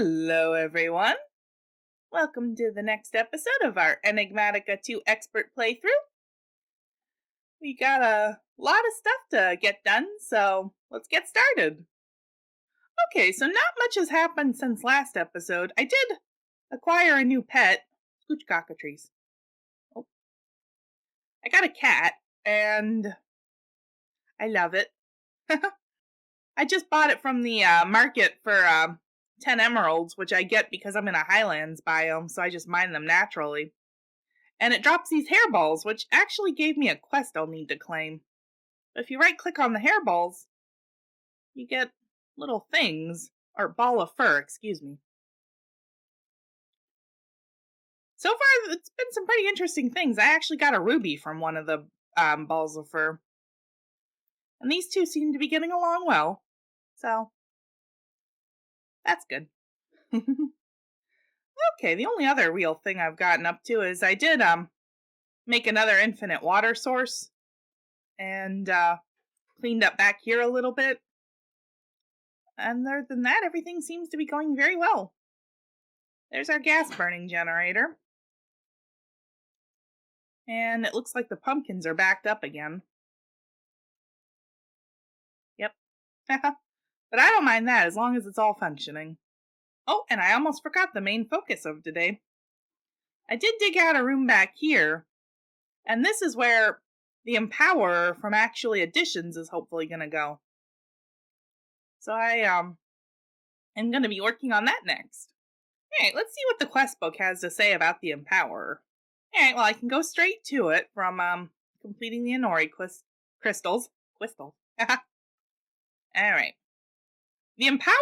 Hello, everyone. Welcome to the next episode of our Enigmatica 2 expert playthrough. We got a lot of stuff to get done, so let's get started. Okay, so not much has happened since last episode. I did acquire a new pet, Scooch Cockatrice. Oh. I got a cat, and I love it. I just bought it from the market for 10 emeralds, which I get because I'm in a highlands biome, so I just mine them naturally. And it drops these hairballs, which actually gave me a quest I'll need to claim. But if you right-click on the hairballs, you get little things, or ball of fur, excuse me. So far, it's been some pretty interesting things. I actually got a ruby from one of the balls of fur. And these two seem to be getting along well. So, that's good. Okay, the only other real thing I've gotten up to is I did make another infinite water source and cleaned up back here a little bit. And other than that, everything seems to be going very well. There's our gas burning generator. And it looks like the pumpkins are backed up again. Yep. But I don't mind that as long as it's all functioning. Oh, and I almost forgot the main focus of today. I did dig out a room back here, and this is where the empower from actually additions is hopefully going to go. So I am going to be working on that next. Alright, let's see what the quest book has to say about the empower. Alright, well I can go straight to it from completing the Inori crystals. Alright. The empower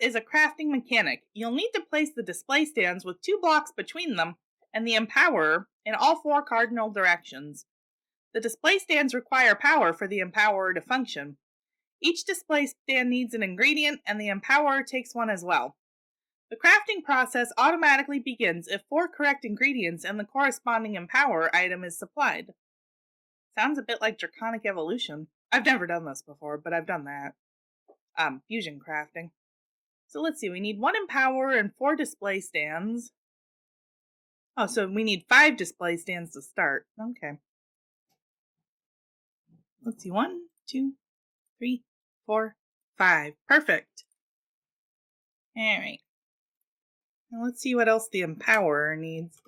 is a crafting mechanic. You'll need to place the display stands with 2 blocks between them and the empower in all 4 cardinal directions. The display stands require power for the empower to function. Each display stand needs an ingredient, and the empower takes one as well. The crafting process automatically begins if 4 correct ingredients and the corresponding empower item is supplied. Sounds a bit like Draconic Evolution. I've never done this before, but I've done that. Fusion crafting. So let's see, we need 1 empower and 4 display stands. Oh, so we need 5 display stands to start. Okay. Let's see, 1, 2, 3, 4, 5. Perfect. Alright. Now let's see what else the empower needs.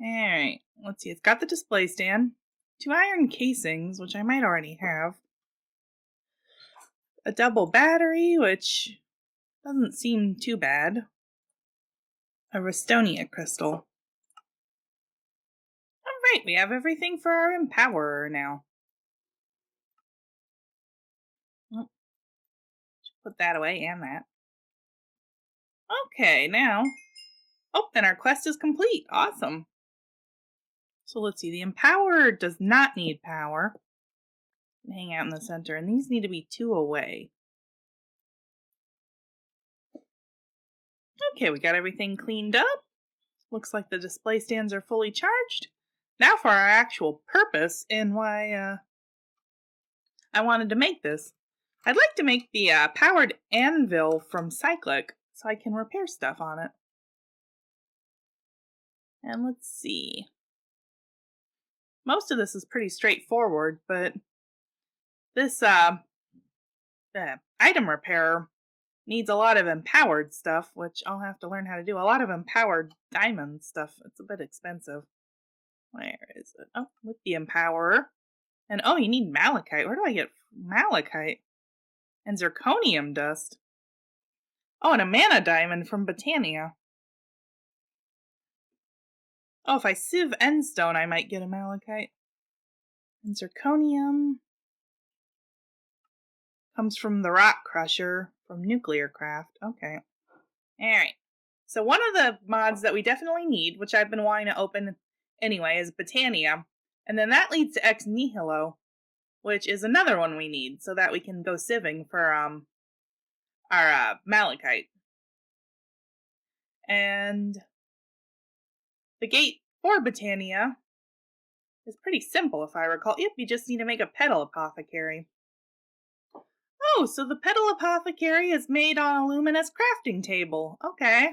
Alright, let's see, it's got the display stand, 2 iron casings, which I might already have, a double battery, which doesn't seem too bad, a Restonia crystal. Alright, we have everything for our empowerer now. Oh, should put that away and that. Okay, now. Oh, and our quest is complete. Awesome. So let's see, the empowerer does not need power. Hang out in the center, and these need to be 2 away. Okay, we got everything cleaned up. Looks like the display stands are fully charged. Now for our actual purpose and why I wanted to make this. I'd like to make the powered Anvil from Cyclic so I can repair stuff on it. And let's see. Most of this is pretty straightforward, but this item repairer needs a lot of empowered stuff, which I'll have to learn how to do. A lot of empowered diamond stuff. It's a bit expensive. Where is it? Oh, with the empowerer. And oh, you need malachite. Where do I get malachite? And zirconium dust. Oh, and a mana diamond from Botania. Oh, if I sieve endstone, I might get a malachite. And zirconium comes from the rock crusher from nuclear craft. Okay. Alright. So one of the mods that we definitely need, which I've been wanting to open anyway, is Botania. And then that leads to Ex Nihilo, which is another one we need, so that we can go sieving for our malachite. And the gate for Botania is pretty simple, if I recall. Yep, you just need to make a petal apothecary. Oh, so the petal apothecary is made on a luminous crafting table. Okay.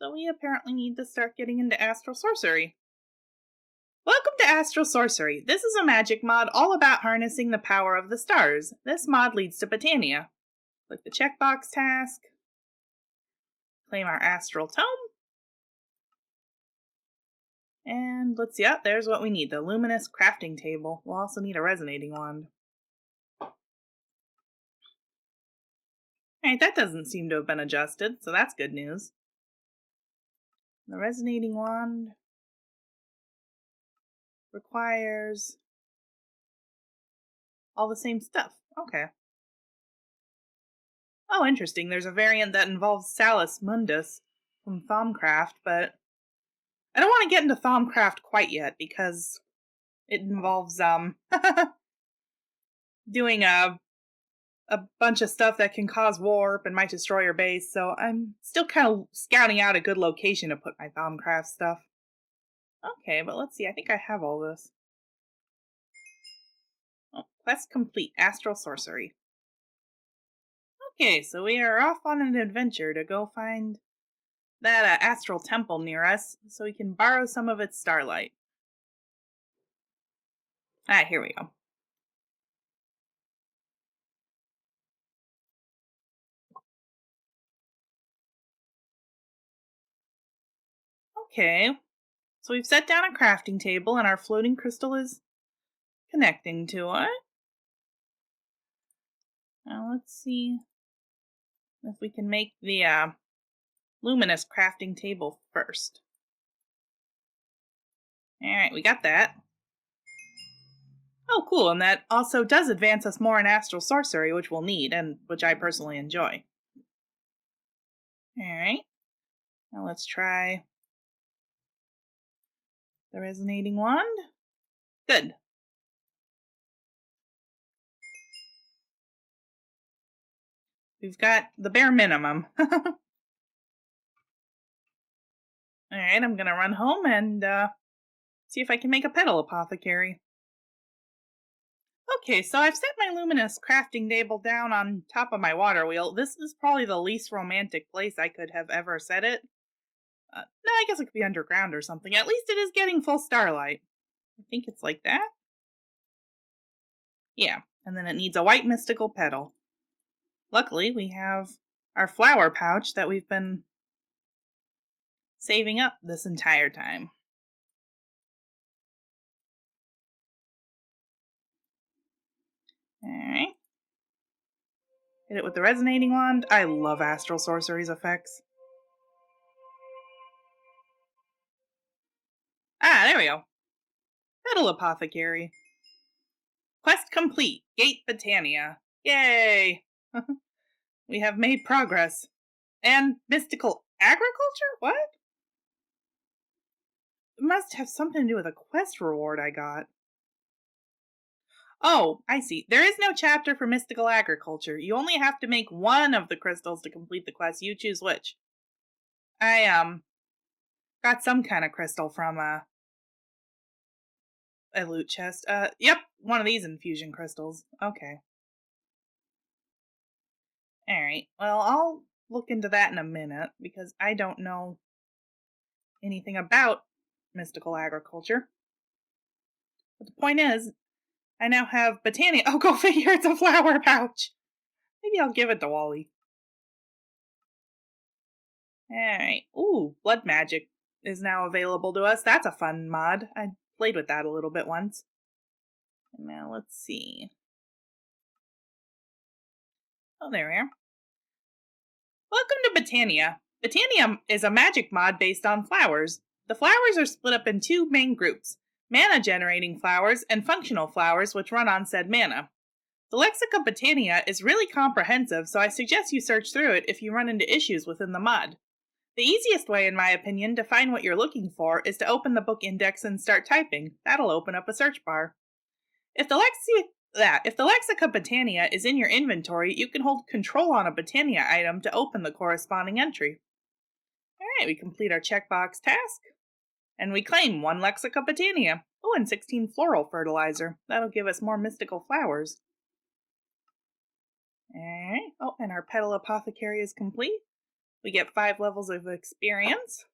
So we apparently need to start getting into Astral Sorcery. Welcome to Astral Sorcery. This is a magic mod all about harnessing the power of the stars. This mod leads to Botania. Click the checkbox task. Claim our Astral Tome. And let's see, there's what we need, the luminous crafting table. We'll also need a resonating wand. Alright, that doesn't seem to have been adjusted, so that's good news. The resonating wand requires all the same stuff. Okay. Oh, interesting. There's a variant that involves Salus Mundus from Thaumcraft, but I don't want to get into Thaumcraft quite yet because it involves doing a bunch of stuff that can cause warp and might destroy your base, so I'm still kind of scouting out a good location to put my Thaumcraft stuff. Okay, but let's see. I think I have all this. Oh, quest complete. Astral Sorcery. Okay, so we are off on an adventure to go find that astral temple near us so we can borrow some of its starlight. Here we go. Okay, so we've set down a crafting table and our floating crystal is connecting to it. Now let's see if we can make the luminous crafting table first. Alright, we got that. Oh, cool, and that also does advance us more in Astral Sorcery, which we'll need, and which I personally enjoy. Alright, now let's try the resonating wand. Good. We've got the bare minimum. Alright, I'm gonna run home and see if I can make a petal apothecary. Okay, so I've set my luminous crafting table down on top of my water wheel. This is probably the least romantic place I could have ever set it. No, I guess it could be underground or something. At least it is getting full starlight. I think it's like that. Yeah, and then it needs a white mystical petal. Luckily, we have our flower pouch that we've been saving up this entire time. Alright. Hit it with the resonating wand. I love Astral Sorcery's effects. There we go. Petal Apothecary. Quest complete. Gate Botania. Yay! We have made progress. And mystical agriculture? What? It must have something to do with a quest reward I got. Oh, I see. There is no chapter for mystical agriculture. You only have to make one of the crystals to complete the quest. You choose which. I got some kind of crystal from a loot chest. Yep, one of these infusion crystals. Okay. Alright, well, I'll look into that in a minute, because I don't know anything about mystical agriculture. But the point is, I now have Botania. Oh, go figure, it's a flower pouch! Maybe I'll give it to Wally. Alright. Ooh, blood magic is now available to us. That's a fun mod. I played with that a little bit once. And now let's see. Oh, there we are. Welcome to Botania. Botania is a magic mod based on flowers. The flowers are split up in two main groups, mana-generating flowers and functional flowers which run on said mana. The Lexica Botania is really comprehensive, so I suggest you search through it if you run into issues within the mod. The easiest way, in my opinion, to find what you're looking for is to open the book index and start typing. That'll open up a search bar. If the Lexica Botania is in your inventory, you can hold control on a Botania item to open the corresponding entry. Alright, we complete our checkbox task, and we claim one Lexica Botania. Oh, and 16 floral fertilizer. That'll give us more mystical flowers. Alright. Oh, and our petal apothecary is complete. We get 5 levels of experience.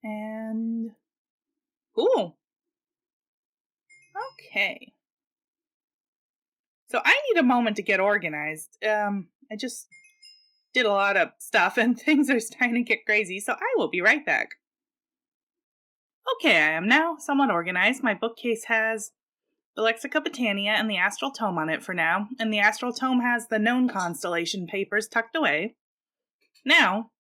And cool. Okay. So I need a moment to get organized. I just did a lot of stuff and things are starting to get crazy, so I will be right back. Okay, I am now somewhat organized. My bookcase has the Lexica Botania and the Astral Tome on it for now, and the Astral Tome has the known constellation papers tucked away. Now,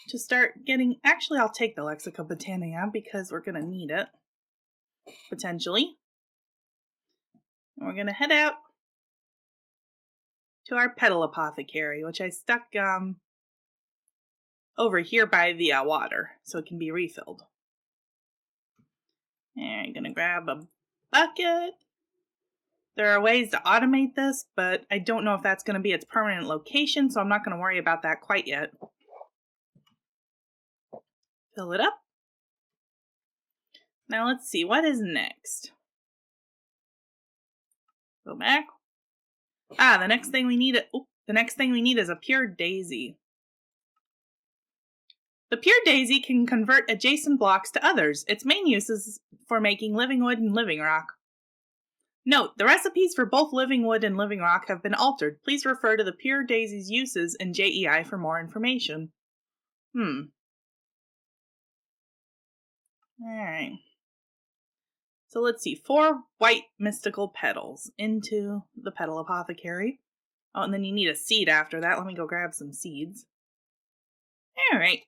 to start getting... Actually, I'll take the Lexica Botania because we're going to need it, potentially. And we're going to head out to our petal apothecary, which I stuck over here by the water so it can be refilled. And I'm going to grab a bucket. There are ways to automate this, but I don't know if that's going to be its permanent location, so I'm not going to worry about that quite yet. Fill it up. Now let's see, what is next? Go back. The next thing we need is a pure daisy. The pure daisy can convert adjacent blocks to others. Its main use is for making living wood and living rock. Note, the recipes for both living wood and living rock have been altered. Please refer to the pure daisy's uses in JEI for more information. Alright. So let's see, 4 white mystical petals into the petal apothecary. Oh, and then you need a seed after that. Let me go grab some seeds. Alright.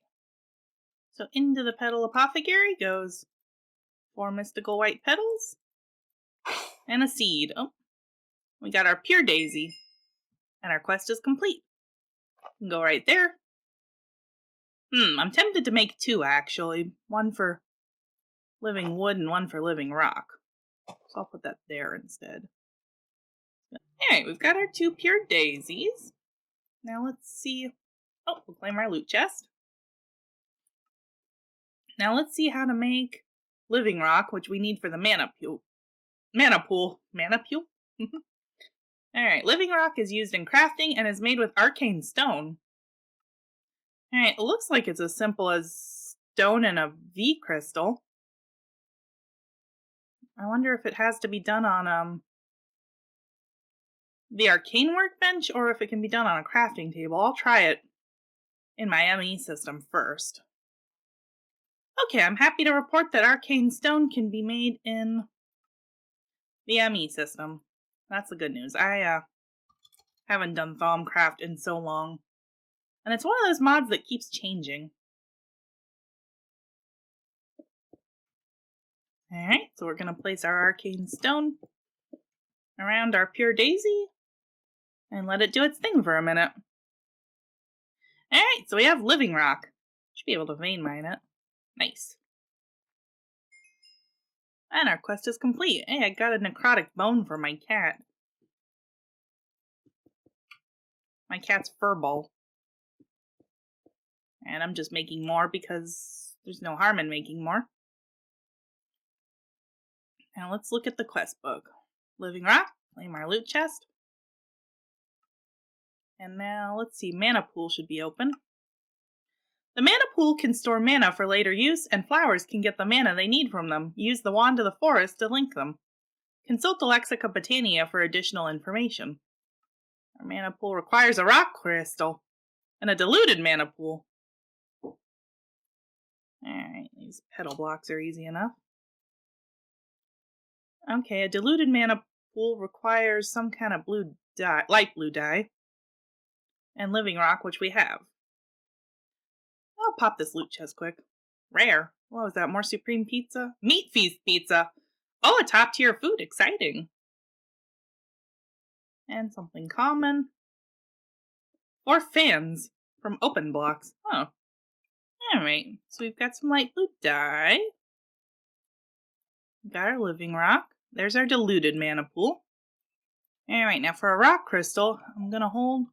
So into the petal apothecary goes 4 mystical white petals and a seed. Oh, we got our pure daisy. And our quest is complete. We can go right there. I'm tempted to make 2 actually. 1 for living wood and 1 for living rock. So I'll put that there instead. Alright, we've got our 2 pure daisies. Now let's see. Oh, we'll claim our loot chest. Now let's see how to make living rock, which we need for the mana pool. Mana pool. Alright, living rock is used in crafting and is made with arcane stone. Alright, it looks like it's as simple as stone and a V crystal. I wonder if it has to be done on the arcane workbench or if it can be done on a crafting table. I'll try it in my ME system first. Okay, I'm happy to report that arcane stone can be made in the ME system. That's the good news. I haven't done Thaumcraft in so long. And it's one of those mods that keeps changing. Alright, so we're going to place our arcane stone around our pure daisy and let it do its thing for a minute. Alright, so we have living rock. Should be able to vein mine it. Nice. And our quest is complete. Hey, I got a necrotic bone for my cat. My cat's furball. And I'm just making more because there's no harm in making more. Now let's look at the quest book. Living rock, claim our loot chest. And now let's see, mana pool should be open. The mana pool can store mana for later use, and flowers can get the mana they need from them. Use the wand of the forest to link them. Consult the Lexica Botania for additional information. Our mana pool requires a rock crystal and a diluted mana pool. Alright, these petal blocks are easy enough. Okay, a diluted mana pool requires some kind of blue dye, light blue dye, and living rock, which we have. I'll pop this loot chest quick. Rare. What was that? More supreme pizza? Meat feast pizza! Oh, a top tier food. Exciting. And something common. 4 fans from open blocks. Oh. Alright, so we've got some light blue dye. We've got our living rock. There's our diluted mana pool. Alright, now for a rock crystal, I'm going to hold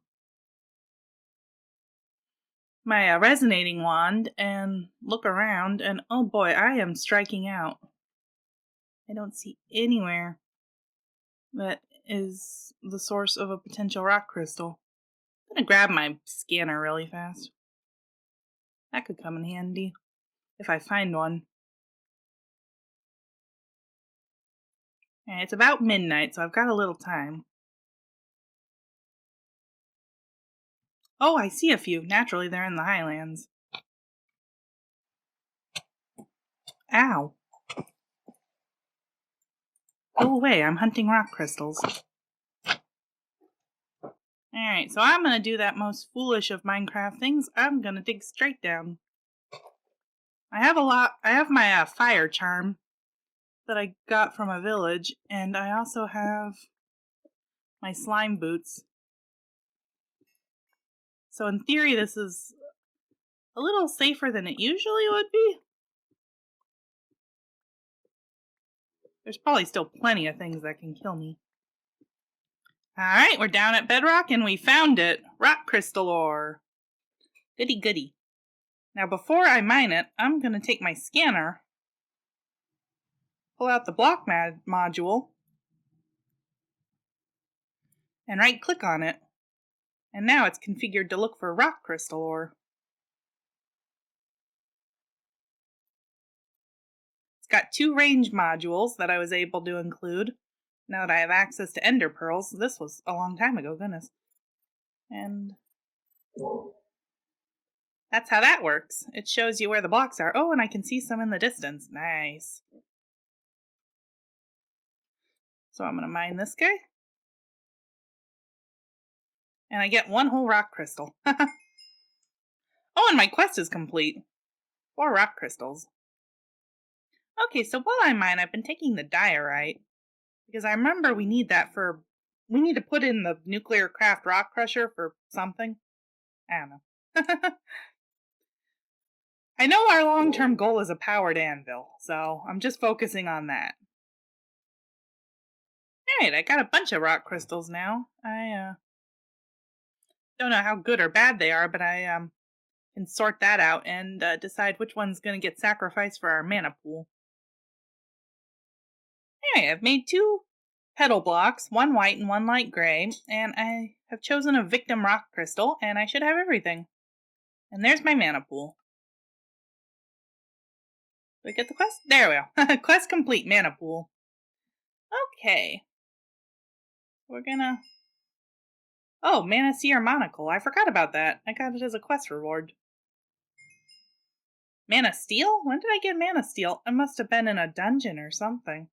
my resonating wand and look around, and oh boy, I am striking out. I don't see anywhere that is the source of a potential rock crystal. I'm gonna grab my scanner really fast. That could come in handy if I find one. It's about midnight, so I've got a little time. Oh, I see a few. Naturally, they're in the highlands. Ow. Go away, I'm hunting rock crystals. Alright, so I'm gonna do that most foolish of Minecraft things. I'm gonna dig straight down. I have my fire charm that I got from a village, and I also have my slime boots. So in theory, this is a little safer than it usually would be. There's probably still plenty of things that can kill me. Alright, we're down at bedrock and we found it. Rock crystal ore. Goody goody. Now before I mine it, I'm going to take my scanner, pull out the block module, and right click on it. And now it's configured to look for rock crystal ore. It's got 2 range modules that I was able to include. Now that I have access to ender pearls. This was a long time ago, goodness. And that's how that works. It shows you where the blocks are. Oh, and I can see some in the distance. Nice. So I'm going to mine this guy. And I get 1 whole rock crystal. Oh, and my quest is complete. 4 rock crystals. Okay, so while I mine, I've been taking the diorite. Because I remember we need that for... We need to put in the nuclear craft rock crusher for something. I don't know. I know our long-term goal is a powered anvil, so I'm just focusing on that. Alright, I got a bunch of rock crystals now. I don't know how good or bad they are, but I can sort that out and decide which one's going to get sacrificed for our mana pool. Alright, I've made 2 petal blocks, 1 white and 1 light gray, and I have chosen a victim rock crystal, and I should have everything. And there's my mana pool. Did I get the quest? There we go. Quest complete, mana pool. Okay. We're gonna... Oh, Mana Seer Monocle. I forgot about that. I got it as a quest reward. Mana Steel? When did I get Mana Steel? It must have been in a dungeon or something.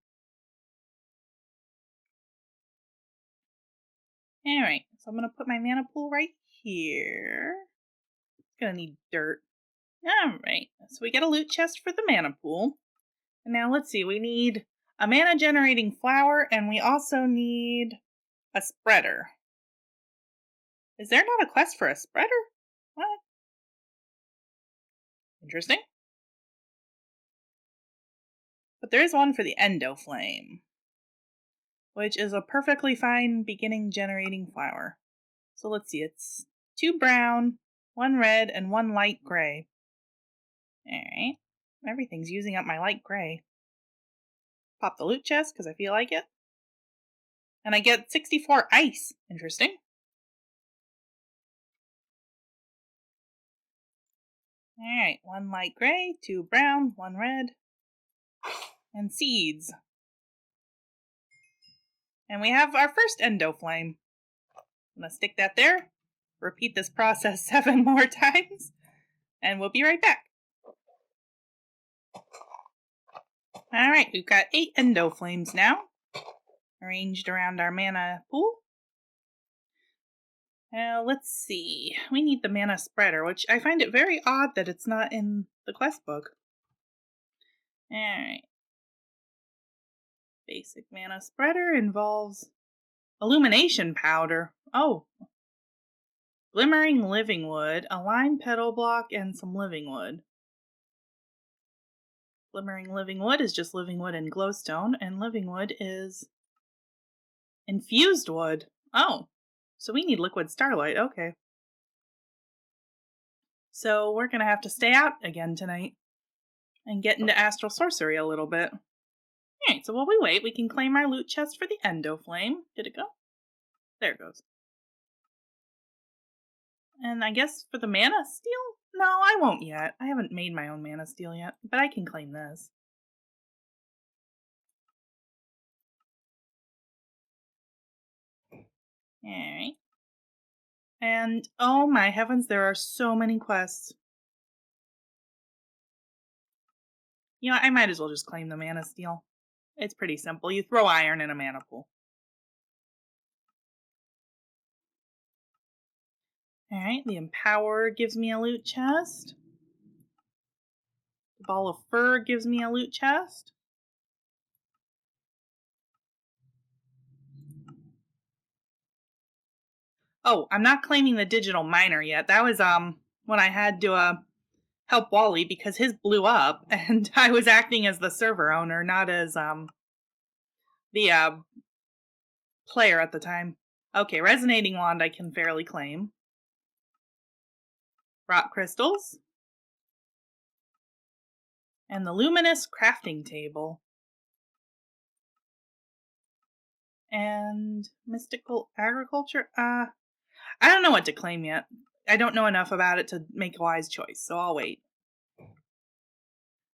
Alright, so I'm gonna put my mana pool right here. It's gonna need dirt. Alright, so we get a loot chest for the mana pool. And now let's see, we need a mana generating flower, and we also need a spreader. Is there not a quest for a spreader? What? Interesting. But there is one for the Endo Flame, which is a perfectly fine beginning generating flower. So let's see, it's 2 brown, 1 red, and 1 light gray. Alright, everything's using up my light gray. Pop the loot chest because I feel like it. And I get 64 ice. Interesting. Alright, 1 light gray, 2 brown, 1 red, and seeds. And we have our first Endo Flame. I'm going to stick that there, repeat this process 7 more times, and we'll be right back. Alright, we've got 8 Endo Flames now, arranged around our mana pool. Let's see. We need the mana spreader, which I find it very odd that it's not in the quest book. Alright. Basic mana spreader involves illumination powder. Oh. Glimmering living wood, a lime petal block, and some living wood. Glimmering living wood is just living wood and glowstone, and living wood is infused wood. Oh. So we need liquid starlight, okay. So we're going to have to stay out again tonight and get into Astral Sorcery a little bit. Alright, so while we wait, we can claim our loot chest for the Endo Flame. Did it go? There it goes. And I guess for the Mana Steel? No, I won't yet. I haven't made my own Mana Steel yet, but I can claim this. Alright. And oh my heavens, there are so many quests. You know, I might as well just claim the Mana Steel. It's pretty simple. You throw iron in a mana pool. Alright, the Empower gives me a loot chest. The Ball of Fur gives me a loot chest. Oh, I'm not claiming the Digital Miner yet. That was when I had to help Wally because his blew up and I was acting as the server owner, not as the player at the time. Okay, Resonating Wand I can fairly claim. Rock Crystals. And the Luminous Crafting Table. And Mystical Agriculture. I don't know what to claim yet. I don't know enough about it to make a wise choice, so I'll wait.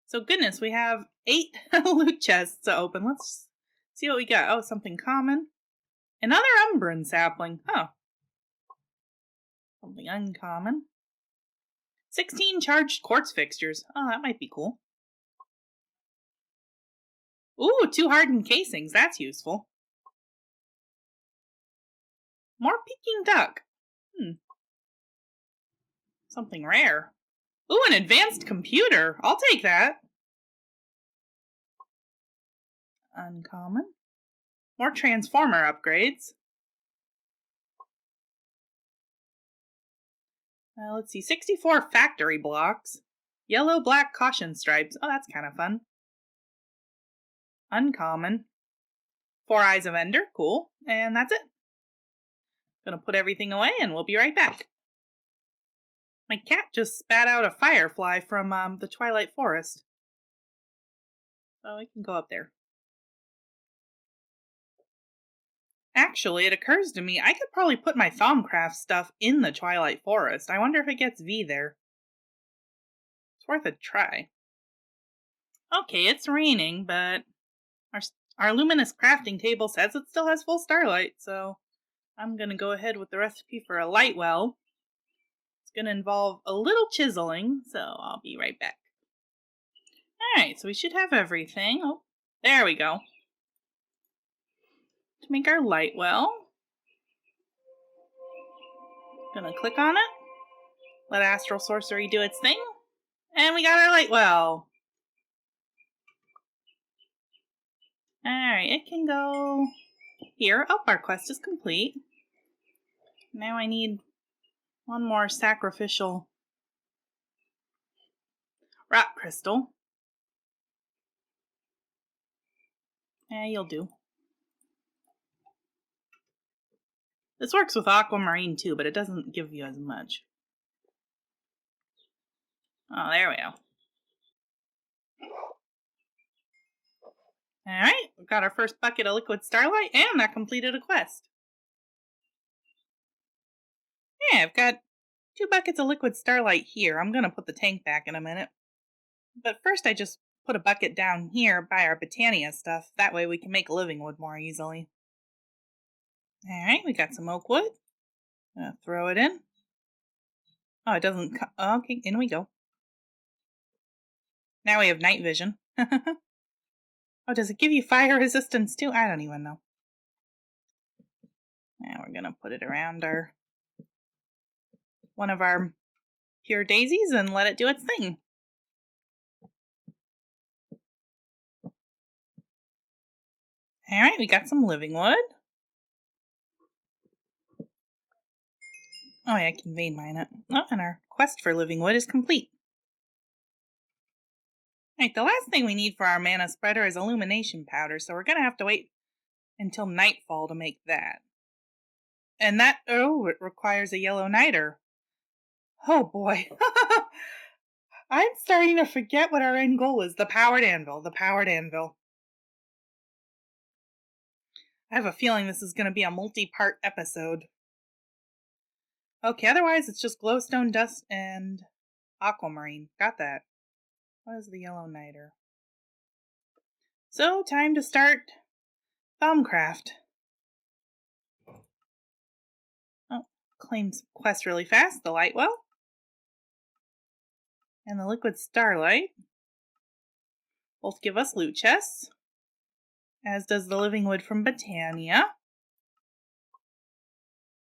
So goodness, we have 8 loot chests to open. Let's see what we got. Oh, something common. Another Umbran sapling. Huh. Something uncommon. 16 charged quartz fixtures. Oh, that might be cool. Ooh, 2 hardened casings. That's useful. More Peking duck. Something rare. Ooh, an advanced computer. I'll take that. Uncommon. More transformer upgrades. Let's see. 64 factory blocks. Yellow-black caution stripes. Oh, that's kind of fun. Uncommon. 4 Eyes of Ender. Cool. And that's it. Gonna put everything away and we'll be right back. My cat just spat out a firefly from the Twilight Forest. So I can go up there. Actually, it occurs to me I could probably put my Thaumcraft stuff in the Twilight Forest. I wonder if it gets V there. It's worth a try. Okay, it's raining, but our luminous crafting table says it still has full starlight, so I'm going to go ahead with the recipe for a light well. It's going to involve a little chiseling, so I'll be right back. Alright, so we should have everything. Oh, there we go. To make our light well, gonna click on it, let Astral Sorcery do its thing, and we got our light well. Alright, it can go here. Oh, our quest is complete. Now I need one more sacrificial rock crystal. You'll do. This works with aquamarine too, but it doesn't give you as much. Oh, there we go. Alright, we've got our first bucket of liquid starlight, and that completed a quest. Yeah, I've got 2 buckets of liquid starlight here. I'm going to put the tank back in a minute. But first I just put a bucket down here by our Botania stuff. That way we can make living wood more easily. Alright, we got some oak wood. Gonna throw it in. Oh, it doesn't... Okay, in we go. Now we have night vision. Oh, does it give you fire resistance too? I don't even know. Now we're gonna put it around one of our pure daisies and let it do its thing. Alright, we got some living wood. Oh yeah, I can vein mine it. Oh, and our quest for living wood is complete. Alright, the last thing we need for our mana spreader is illumination powder, so we're gonna have to wait until nightfall to make that. And that, it requires a yellow niter. Oh boy. I'm starting to forget what our end goal is. The powered anvil. The powered anvil. I have a feeling this is going to be a multi-part episode. Okay, otherwise it's just glowstone, dust, and aquamarine. Got that. What is the yellow niter? So, time to start Thumbcraft. Oh, claims quest really fast. The light well. And the liquid starlight. Both give us loot chests. As does the living wood from Botania.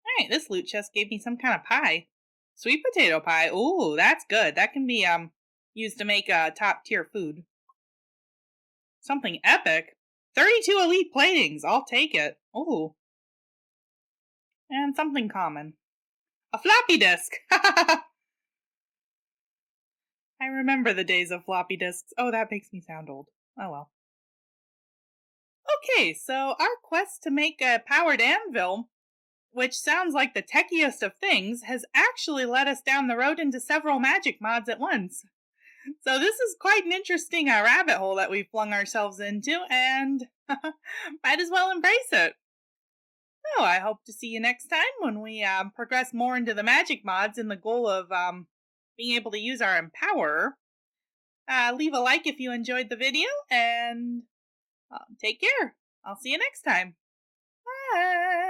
Alright, this loot chest gave me some kind of pie. Sweet potato pie. Ooh, that's good. That can be used to make top tier food. Something epic. 32 elite platings. I'll take it. Ooh. And something common. A floppy disk. I remember the days of floppy disks. Oh, that makes me sound old. Oh well. Okay, so our quest to make a powered anvil, which sounds like the techiest of things, has actually led us down the road into several magic mods at once. So this is quite an interesting rabbit hole that we've flung ourselves into, and might as well embrace it. So I hope to see you next time when we progress more into the magic mods in the goal of being able to use our Empower. Leave a like if you enjoyed the video, and take care. I'll see you next time. Bye!